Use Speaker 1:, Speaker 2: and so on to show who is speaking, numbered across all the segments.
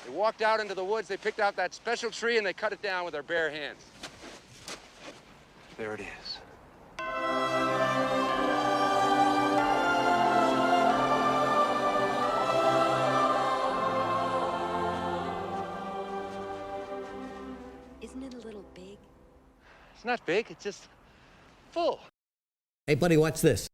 Speaker 1: They walked out into the woods, they picked out that special tree, and they cut it down with their bare hands. There it is.
Speaker 2: Isn't it a little big?
Speaker 1: It's not big, it's just full.
Speaker 3: Hey, buddy, watch this.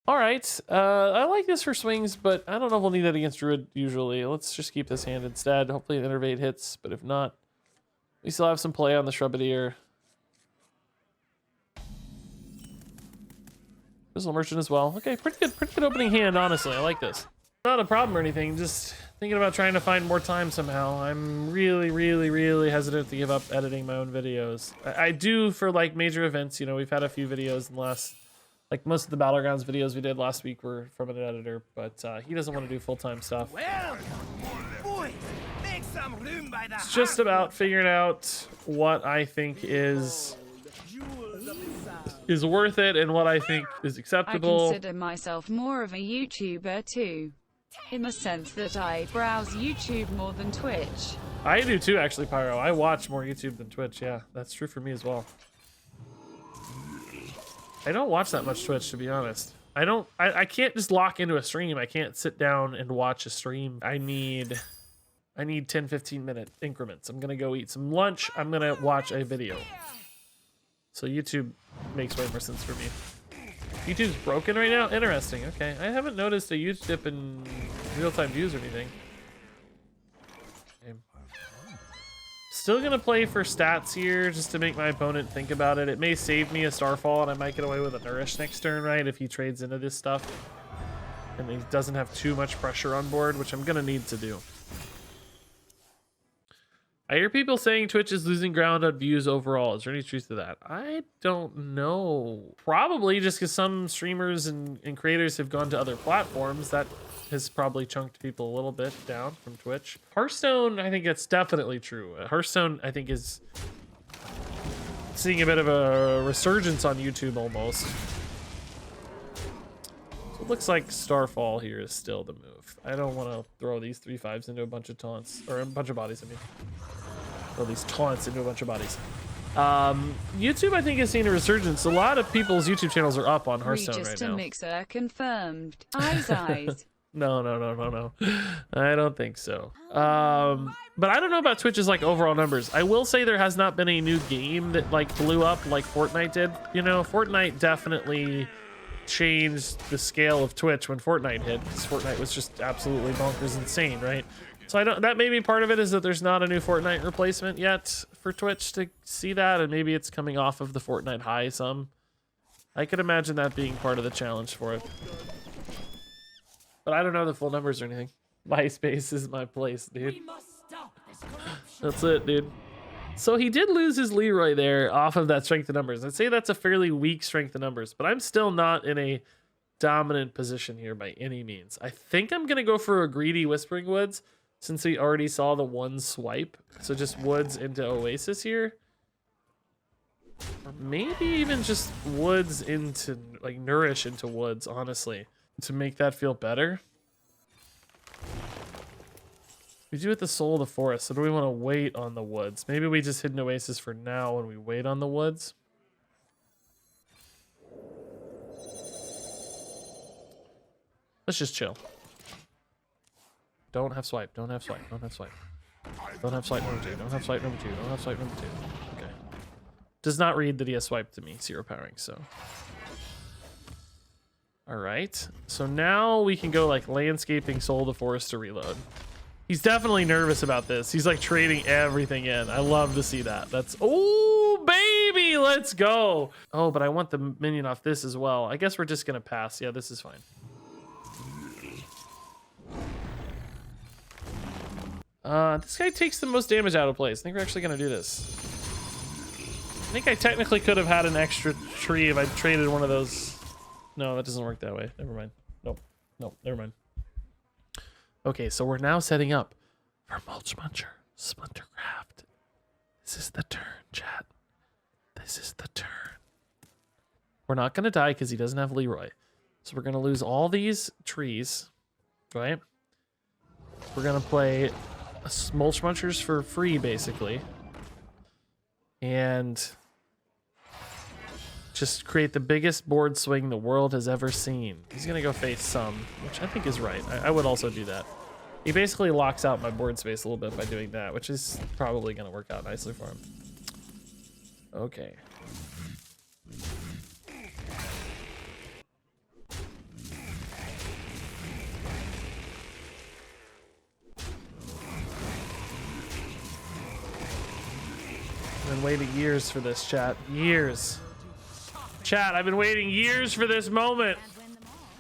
Speaker 4: All right, I like this for swings, but I don't know if we'll need that against Druid usually. Let's just keep this hand instead. Hopefully an Innervate hits, but if not, we still have some play on the Shrubadier. Crystal Merchant as well. Okay, pretty good opening hand, honestly. I like this. Not a problem or anything, just thinking about trying to find more time somehow. I'm really hesitant to give up editing my own videos. I do for like major events, you know, we've had a few videos in the last, like most of the Battlegrounds videos we did last week were from an editor, but he doesn't want to do full-time stuff.
Speaker 5: Well, boy, make some room by the
Speaker 4: It's just about figuring out what I think is worth it and what I think is acceptable.
Speaker 6: I consider myself more of a YouTuber too, in the sense that I browse YouTube more than Twitch.
Speaker 4: I do too, actually, Pyro. I watch more YouTube than Twitch. Yeah, that's true for me as well. I don't watch that much Twitch, to be honest. I can't just lock into a stream. I can't sit down and watch a stream. I need 10-15 minute increments. I'm gonna go eat some lunch. I'm gonna watch a video. So YouTube makes way more sense for me. YouTube's broken right now? Interesting, okay. I haven't noticed a huge dip in real-time views or anything. Okay. Still gonna play for stats here just to make my opponent think about it. It may save me a Starfall and I might get away with a Nourish next turn, right? If he trades into this stuff. And he doesn't have too much pressure on board, which I'm gonna need to do. I hear people saying Twitch is losing ground on views overall. Is there any truth to that? I don't know. Probably just because some streamers and creators have gone to other platforms. That has probably chunked people a little bit down from Twitch. Hearthstone, I think that's definitely true. Hearthstone, I think, is seeing a bit of a resurgence on YouTube almost. So it looks like Starfall here is still the move. I don't want to throw these 3/5s into a bunch of taunts, or a bunch of bodies, I mean. Throw these taunts into a bunch of bodies. YouTube, I think, has seen a resurgence. A lot of people's YouTube channels are up on Hearthstone right now.
Speaker 6: Mixer confirmed. Eyes.
Speaker 4: No. I don't think so. But I don't know about Twitch's like overall numbers. I will say there has not been a new game that like blew up like Fortnite did. You know, Fortnite definitely changed the scale of Twitch when Fortnite hit, because Fortnite was just absolutely bonkers insane, right? So I don't, that may be part of it, is that there's not a new Fortnite replacement yet for Twitch to see that, and maybe it's coming off of the Fortnite high some. I could imagine that being part of the challenge for it. But I don't know the full numbers or anything. MySpace is my place, dude. That's it, dude. So he did lose his Leroy there off of that strength of numbers. I'd say that's a fairly weak strength of numbers, but I'm still not in a dominant position here by any means. I think I'm going to go for a greedy Whispering Woods, since we already saw the one swipe. So just Woods into Oasis here. Or maybe even just Woods into, like, Nourish into Woods, honestly, to make that feel better. We do it the Soul of the Forest, so do we want to wait on the Woods? Maybe we just hit an Oasis for now and we wait on the Woods. Let's just chill. Don't have swipe, don't have swipe, don't have swipe. Don't have swipe number 2, don't have swipe number 2, don't have swipe number 2. Okay. Does not read that he has swiped to me, 0 powering, so. Alright, so now we can go like Landscaping Soul of the Forest to reload. He's definitely nervous about this. He's like trading everything in. I love to see that. That's, oh baby, let's go. Oh, but I want the minion off this as well. I guess we're just gonna pass. Yeah, this is fine. This guy takes the most damage out of place. I think we're actually gonna do this. I think I technically could have had an extra tree if I traded one of those. No, that doesn't work that way. Never mind. Nope. Nope, never mind. Okay, so we're now setting up for Mulchmuncher, Splintergraft. This is the turn, chat. This is the turn. We're not gonna die because he doesn't have Leroy. So we're gonna lose all these trees, right? We're gonna play Mulchmunchers for free, basically. And just create the biggest board swing the world has ever seen. He's gonna go face some, which I think is right. I would also do that. He basically locks out my board space a little bit by doing that, which is probably gonna work out nicely for him. Okay. I've been waiting years for this, chat. Years. Chat, I've been waiting years for this moment.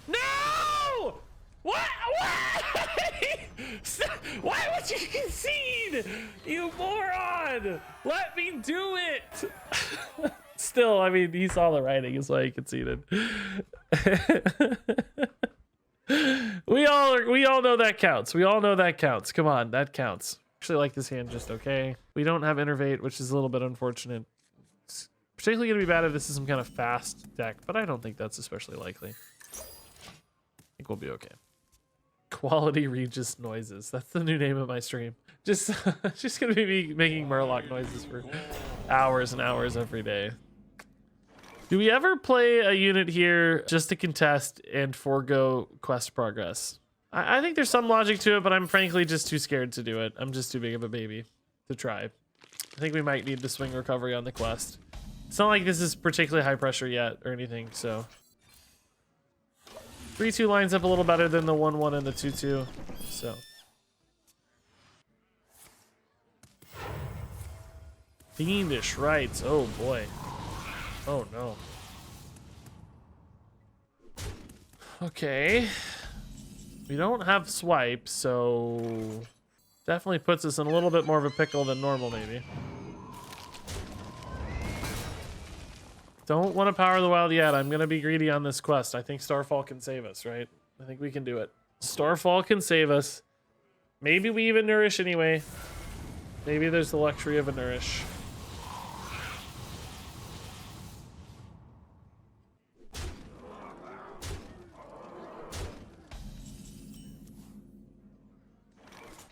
Speaker 4: No! What? Why would you concede? You moron! Let me do it! Still, I mean, he saw the writing, is why he conceded. We all know that counts. We all know that counts. Come on, that counts. Actually like this hand just okay. We don't have Innervate, which is a little bit unfortunate. It's particularly gonna be bad if this is some kind of fast deck, but I don't think that's especially likely. I think we'll be okay. Quality Regis noises. That's the new name of my stream. Just gonna be making Murloc noises for hours and hours every day. Do we ever play a unit here just to contest and forego quest progress? I think there's some logic to it, but I'm frankly just too scared to do it. I'm just too big of a baby to try. I think we might need to swing recovery on the quest. It's not like this is particularly high pressure yet or anything, so. 3-2 lines up a little better than the 1-1 and the 2-2, so. Fiendish Rites, oh boy. Oh no. Okay. We don't have swipe, so definitely puts us in a little bit more of a pickle than normal, maybe. Don't want to power the wild yet. I'm going to be greedy on this quest. I think Starfall can save us, right? I think we can do it. Starfall can save us. Maybe we even nourish anyway. Maybe there's the luxury of a nourish.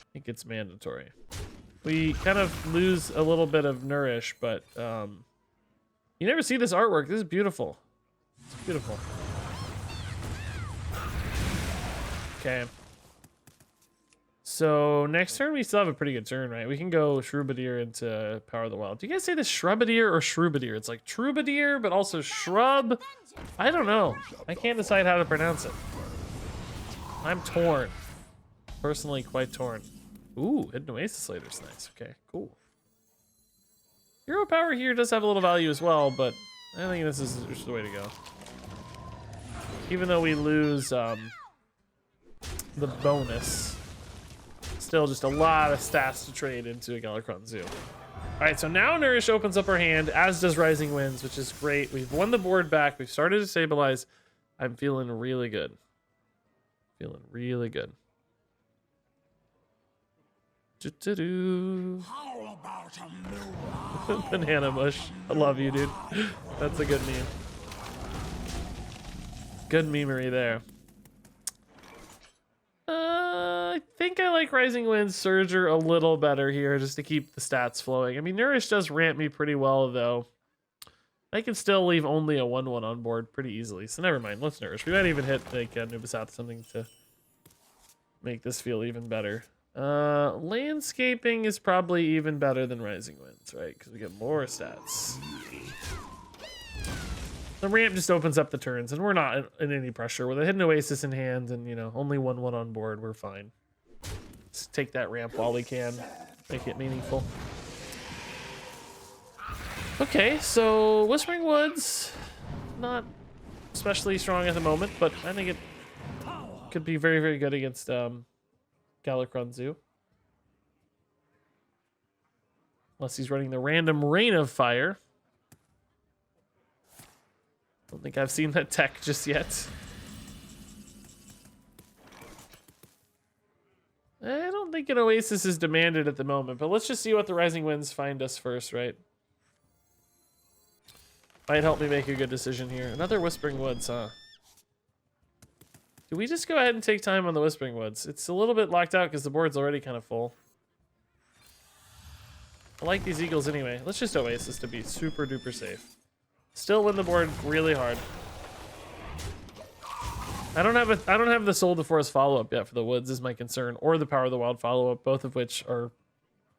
Speaker 4: I think it's mandatory. We kind of lose a little bit of nourish, but you never see this artwork. This is beautiful. It's beautiful. Okay. So next turn we still have a pretty good turn, right? We can go Shrubadier into Power of the Wild. Do you guys say this Shrubadier or Shrubadier? It's like Troubadour, but also shrub. I don't know. I can't decide how to pronounce it. I'm torn. Personally quite torn. Ooh, Hidden Oasis Slater's nice. Okay, cool. Hero Power here does have a little value as well, but I think this is just the way to go. Even though we lose the bonus, still just a lot of stats to trade into a Galakrond Zoo. All right, so now Nourish opens up our hand, as does Rising Winds, which is great. We've won the board back. We've started to stabilize. I'm feeling really good. Feeling really good.
Speaker 5: How about a move?
Speaker 4: Banana Mush. I love you, dude. That's a good meme. Good memery there. I think I like Rising Winds Surger a little better here just to keep the stats flowing. I mean, Nourish does ramp me pretty well, though. I can still leave only a 1-1 on board pretty easily, so never mind. Let's Nourish. We might even hit like Nubisath something to make this feel even better. Landscaping is probably even better than Rising Winds, right? Because we get more stats. The ramp just opens up the turns, and we're not in any pressure. With a Hidden Oasis in hand and, you know, only 1-1 on board, we're fine. Let's take that ramp while we can. Make it meaningful. Okay, so Whispering Woods, not especially strong at the moment, but I think it could be very, very good against Galakrond Zoo. Unless he's running the random Rain of Fire. Don't think I've seen that tech just yet. I don't think an Oasis is demanded at the moment, but let's just see what the Rising Winds find us first, right? Might help me make a good decision here. Another Whispering Woods, huh? Do we just go ahead and take time on the Whispering Woods? It's a little bit locked out because the board's already kind of full. I like these eagles anyway. Let's just Oasis to be super duper safe. Still win the board really hard. I don't have the Soul of the Forest follow-up yet for the woods is my concern, or the Power of the Wild follow-up, both of which are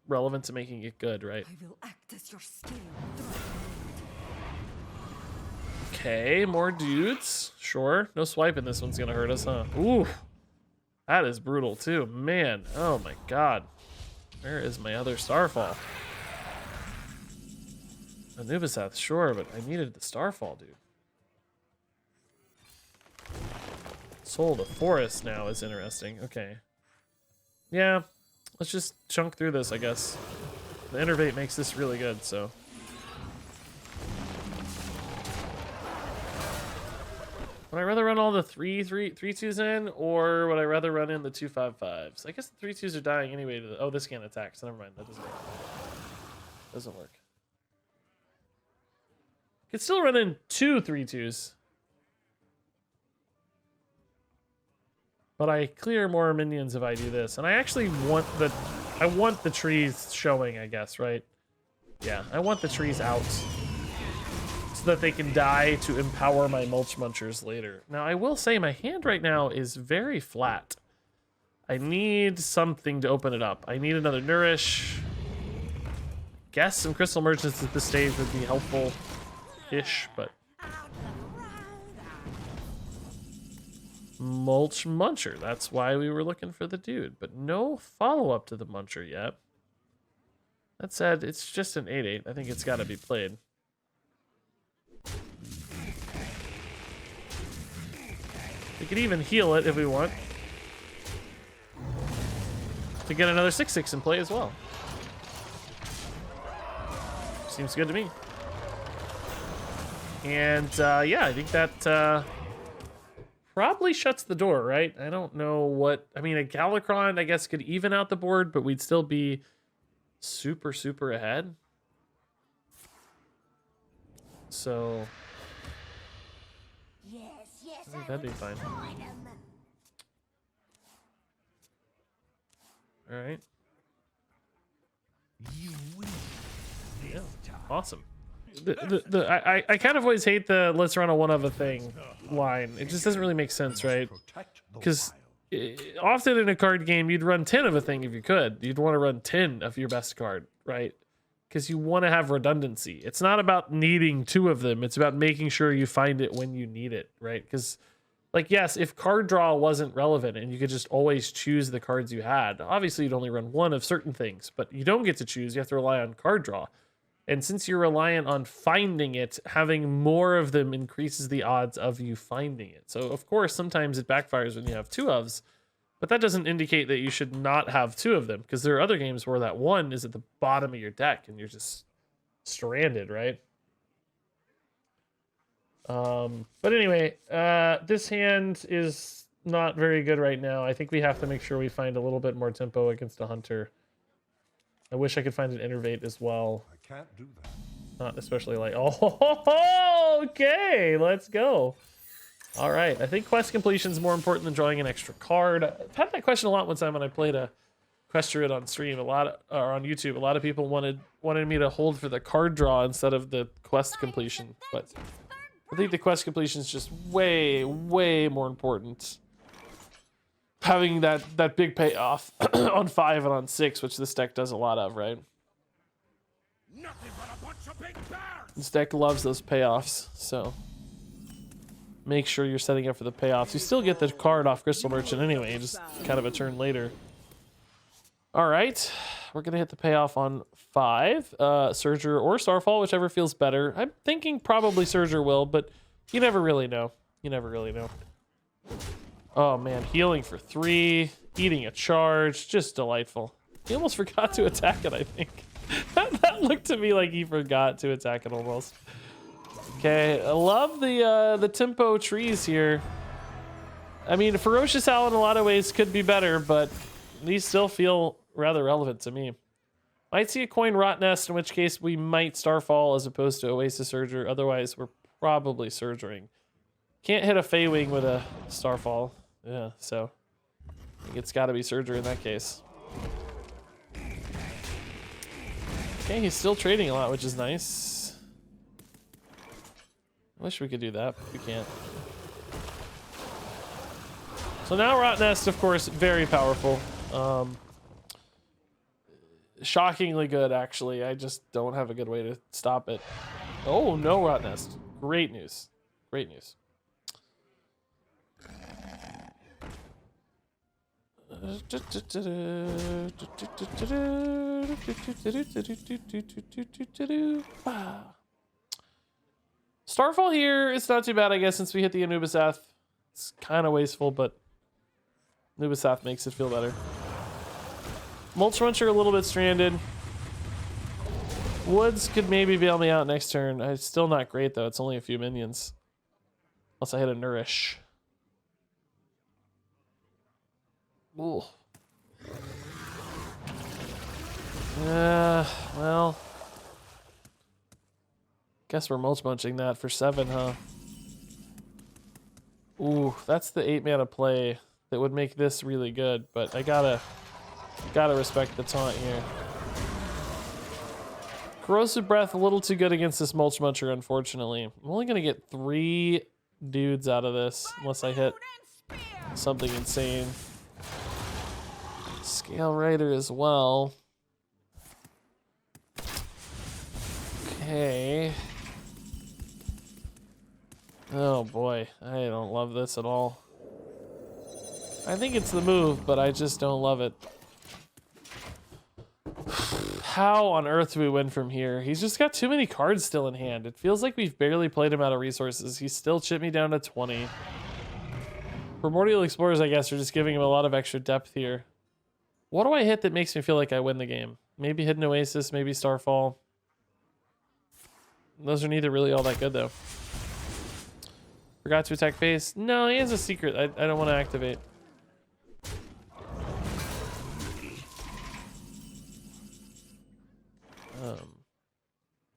Speaker 4: relevant to making it good, right?
Speaker 2: I will act as your skill.
Speaker 4: Okay, more dudes. Sure. No swiping this one's gonna hurt us, huh? Ooh. That is brutal too. Man, oh my god. Where is my other Starfall? Anubisath, sure, but I needed the Starfall, dude. Soul of the Forest now is interesting. Okay. Yeah, let's just chunk through this, I guess. The Innervate makes this really good, so. Would I rather run all the 3/2s in, or would I rather run in the 2/5/5s? I guess the 3/2s are dying anyway. Oh, this can't attack, so never mind. That doesn't work. Doesn't work. Could still run in 2 3/2s. But I clear more minions if I do this. And I actually want the trees showing, I guess, right? Yeah, I want the trees out. So that they can die to empower my Mulchmunchers later. Now, I will say my hand right now is very flat. I need something to open it up. I need another Nourish. Guess some Crystal Merchants at this stage would be helpful-ish, but... Mulchmuncher. That's why we were looking for the dude, but no follow-up to the Muncher yet. That said, it's just an 8/8. I think it's got to be played. We could even heal it if we want to get another 6/6 in play as well. Seems good to me. And yeah, I think that probably shuts the door, right? I don't know what... I mean, a Galakrond, I guess, could even out the board, but we'd still be super, super ahead. So... I think that'd be fine. Alright. Yeah, awesome. I kind of always hate the let's run a one of a thing line. It just doesn't really make sense, right? Because often in a card game, you'd run 10 of a thing if you could. You'd want to run 10 of your best card, right? Because you want to have redundancy. It's not about needing 2 of them. It's about making sure you find it when you need it, right? Because, like, yes, if card draw wasn't relevant and you could just always choose the cards you had, obviously you'd only run 1 of certain things, but you don't get to choose. You have to rely on card draw. And since you're reliant on finding it, having more of them increases the odds of you finding it. So, of course, sometimes it backfires when you have 2 ofs, but that doesn't indicate that you should not have 2 of them, because there are other games where that 1 is at the bottom of your deck and you're just stranded, right? But anyway, this hand is not very good right now. I think we have to make sure we find a little bit more tempo against a hunter. I wish I could find an Innervate as well.
Speaker 7: I can't do that.
Speaker 4: Not especially like, oh, okay, let's go. All right, I think quest completion is more important than drawing an extra card. I've had that question a lot one time when I played a Quest Druid on stream, or on YouTube. A lot of people wanted me to hold for the card draw instead of the quest completion, but I think the quest completion is just way, way more important. Having that big payoff on 5 and on 6, which this deck does a lot of, right?
Speaker 5: Nothing but a bunch of big bears.
Speaker 4: This deck loves those payoffs, so make sure you're setting up for the payoffs. You still get the card off Crystal Merchant anyway, just kind of a turn later. All right, we're gonna hit the payoff on 5, Surger or Starfall, whichever feels better. I'm thinking probably Surger will, but you never really know. You never really know. Oh man, healing for 3, eating a charge, just delightful. He almost forgot to attack it, I think. That looked to me like he forgot to attack it almost. Okay, I love the tempo trees here. I mean, Ferocious Owl in a lot of ways could be better, but these still feel rather relevant to me. Might see a coin Rot Nest, in which case we might Starfall as opposed to Oasis Surger. Otherwise, we're probably Surgering. Can't hit a Feywing with a Starfall. Yeah, so I think it's got to be Surger in that case. Okay, he's still trading a lot, which is nice. I wish we could do that, but we can't. So now Rot Nest, of course, very powerful. Shockingly good, actually. I just don't have a good way to stop it. Oh, no Rot Nest. Great news. Great news. Starfall here, it's not too bad, I guess, since we hit the Anubisath. It's kind of wasteful, but Anubisath makes it feel better. Mulchmuncher a little bit stranded. Woods could maybe bail me out next turn. It's still not great, though. It's only a few minions. Unless I hit a Nourish. Ooh. Well. Guess we're Mulchmunching that for 7, huh? Ooh, that's the 8 mana play that would make this really good, but I gotta respect the taunt here. Corrosive Breath, a little too good against this Mulchmuncher, unfortunately. I'm only gonna get 3 dudes out of this, unless I hit something insane. Scale Rider as well. Okay. Oh boy, I don't love this at all. I think it's the move, but I just don't love it. How on earth do we win from here? He's just got too many cards still in hand. It feels like we've barely played him out of resources. He's still chipped me down to 20. Primordial Explorers, I guess, are just giving him a lot of extra depth here. What do I hit that makes me feel like I win the game? Maybe Hidden Oasis, maybe Starfall. Those are neither really all that good, though. Forgot to attack face. No, he has a secret I don't want to activate.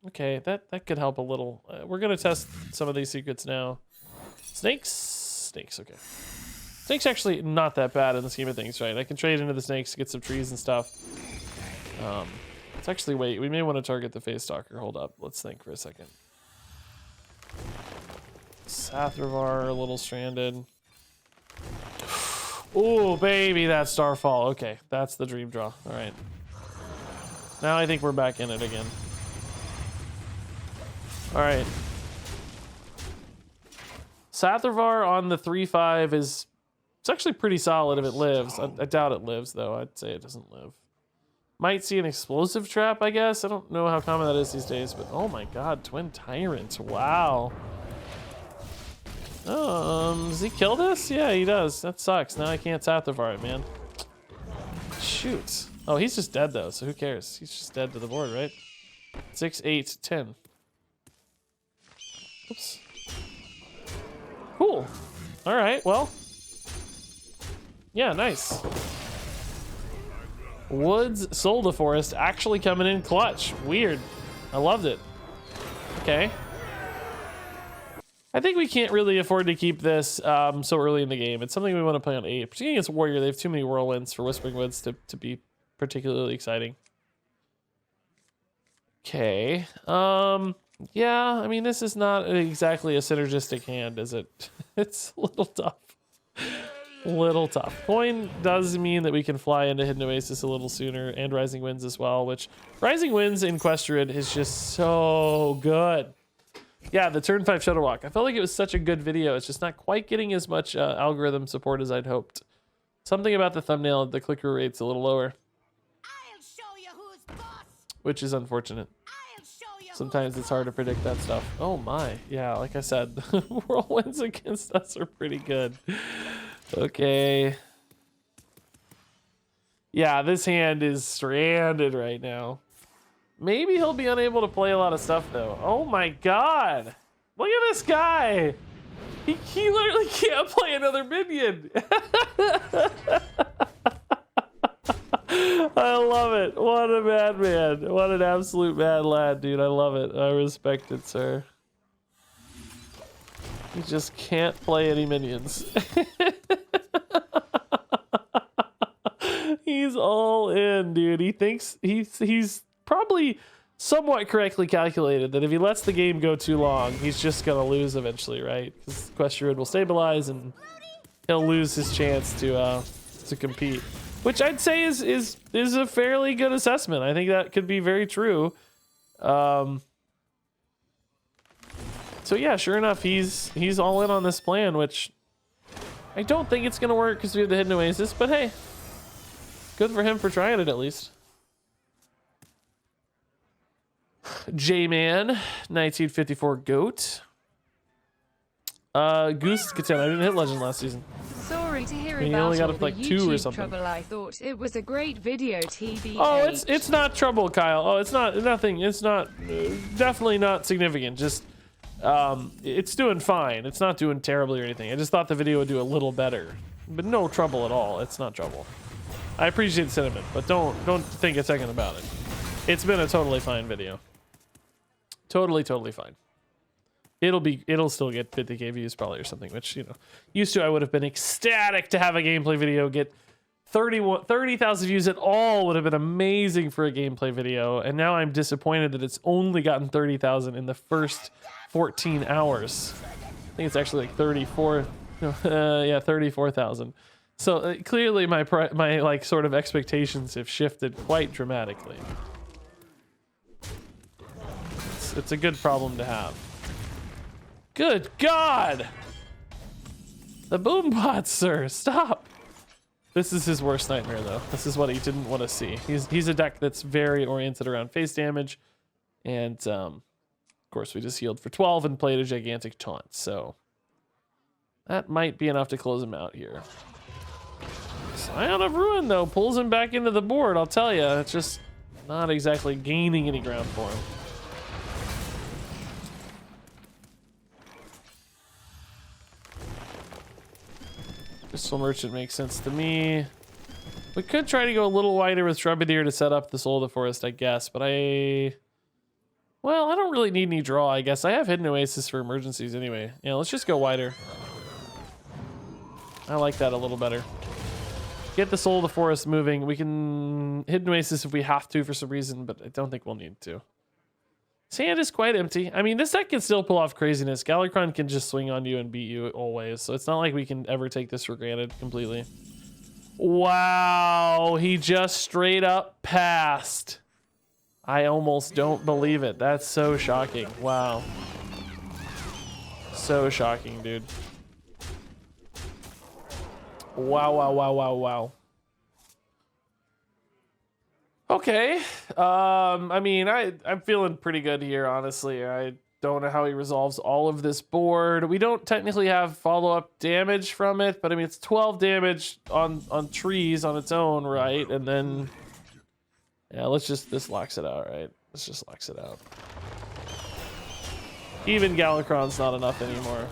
Speaker 4: Okay, that could help a little. We're gonna test some of these secrets now. Snakes? Snakes, okay. Snakes actually not that bad in the scheme of things, right? I can trade into the snakes to get some trees and stuff. Let's actually wait. We may want to target the Face Stalker. Hold up. Let's think for a second. Sathravar, a little stranded. Oh, baby, that's Starfall. Okay, that's the dream draw. All right. Now I think we're back in it again. All right. Sathravar on the 3/5 is... It's actually pretty solid if it lives. I doubt it lives, though. I'd say it doesn't live. Might see an explosive trap, I guess. I don't know how common that is these days, but oh my god, Twin Tyrant. Wow. Does he kill this? Yeah, he does. That sucks. Now I can't Sathravar it, man. Shoot. Oh, he's just dead, though, so who cares? He's just dead to the board, right? 6, 8, 10. Oops. Cool. All right, well. Yeah, nice. Woods Soul to Forest actually coming in clutch. Weird. I loved it. Okay. I think we can't really afford to keep this so early in the game. It's something we want to play on 8. Particularly against Warrior, they have too many Whirlwinds for Whispering Woods to be particularly exciting. Okay. Yeah, I mean, this is not exactly a synergistic hand, is it? It's a little tough. Little tough. Coin does mean that we can fly into Hidden Oasis a little sooner, and Rising Winds as well, which Rising Winds in Quest Druid is just so good. Yeah, the turn 5 Shuttle Walk. I felt like it was such a good video. It's just not quite getting as much algorithm support as I'd hoped. Something about the thumbnail, the clicker rate's a little lower.
Speaker 5: I'll show you who's boss.
Speaker 4: Which is unfortunate.
Speaker 5: I'll show you.
Speaker 4: Sometimes it's hard to predict that stuff. Oh my, yeah, like I said, the Whirlwinds against us are pretty good. Okay. Yeah, this hand is stranded right now. Maybe he'll be unable to play a lot of stuff, though. Oh my god! Look at this guy! He literally can't play another minion! I love it. What a madman. What an absolute mad lad, dude. I love it. I respect it, sir. He just can't play any minions. He's all in, dude. He thinks he's probably somewhat correctly calculated that if he lets the game go too long, he's just gonna lose eventually, right? Because Quest Druid will stabilize and he'll lose his chance to compete, which I'd say is a fairly good assessment. I think that could be very true. So yeah, sure enough, he's all in on this plan, which I don't think it's gonna work because we have the Hidden Oasis, but hey, good for him for trying it at least. J-Man, 1954 Goat. Goose Katan. I didn't hit Legend last season.
Speaker 6: Sorry to hear
Speaker 4: You
Speaker 6: about
Speaker 4: only got
Speaker 6: all
Speaker 4: up to,
Speaker 6: the
Speaker 4: like, 2 or
Speaker 6: YouTube
Speaker 4: something.
Speaker 6: trouble. I thought it was a great video, TBH.
Speaker 4: Oh, it's not trouble, Kyle. Oh, it's not nothing. It's not definitely not significant. Just it's doing fine. It's not doing terribly or anything. I just thought the video would do a little better, but no trouble at all. It's not trouble. I appreciate the sentiment, but don't think a second about it. It's been a totally fine video. Totally fine. It'll still get 50k views probably or something, which, you know, used to I would have been ecstatic to have a gameplay video get 30,000 views at all. Would have been amazing for a gameplay video, and now I'm disappointed that it's only gotten 30,000 in the first 14 hours. I think it's actually like 34,000. So clearly my like sort of expectations have shifted quite dramatically. It's a good problem to have. Good God! The boom bots, sir, stop! This is his worst nightmare, though. This is what he didn't want to see. He's a deck that's very oriented around face damage, and of course we just healed for 12 and played a gigantic taunt, so that might be enough to close him out here. Scion of Ruin, though, pulls him back into the board. I'll tell you, it's just not exactly gaining any ground for him. Crystal Merchant makes sense to me. We could try to go a little wider with Shrubadier to set up the Soul of the Forest, I guess, but well, I don't really need any draw, I guess. I have Hidden Oasis for emergencies anyway. Yeah, let's just go wider. I like that a little better. Get the Soul of the Forest moving. We can Hidden Oasis if we have to for some reason, but I don't think we'll need to. His hand is quite empty. I mean, this deck can still pull off craziness. Galakrond can just swing on you and beat you always, so it's not like we can ever take this for granted completely. Wow, he just straight up passed. I almost don't believe it. That's so shocking. Wow. So shocking, dude. Wow. Okay. I mean, I'm feeling pretty good here, honestly. I don't know how he resolves all of this board. We don't technically have follow-up damage from it, but I mean, it's 12 damage on trees on its own, right? And then, yeah, this locks it out, right? Let's just locks it out. Even Galakrond's not enough anymore.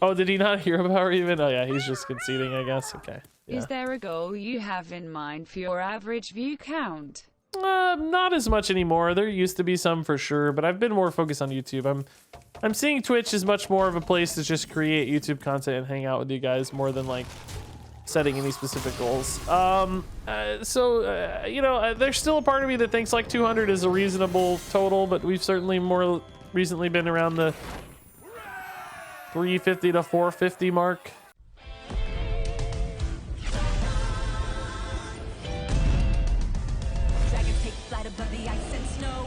Speaker 4: Oh, did he not hear about her even? Oh yeah, he's just conceding, I guess. Okay. Yeah.
Speaker 6: Is there a goal you have in mind for your average view count?
Speaker 4: Not as much anymore. There used to be some for sure, but I've been more focused on YouTube. I'm seeing Twitch as much more of a place to just create YouTube content and hang out with you guys more than like setting any specific goals. You know, there's still a part of me that thinks like 200 is a reasonable total, but we've certainly more recently been around the 350 to 450 mark.
Speaker 7: Dragons take flight above the ice and snow.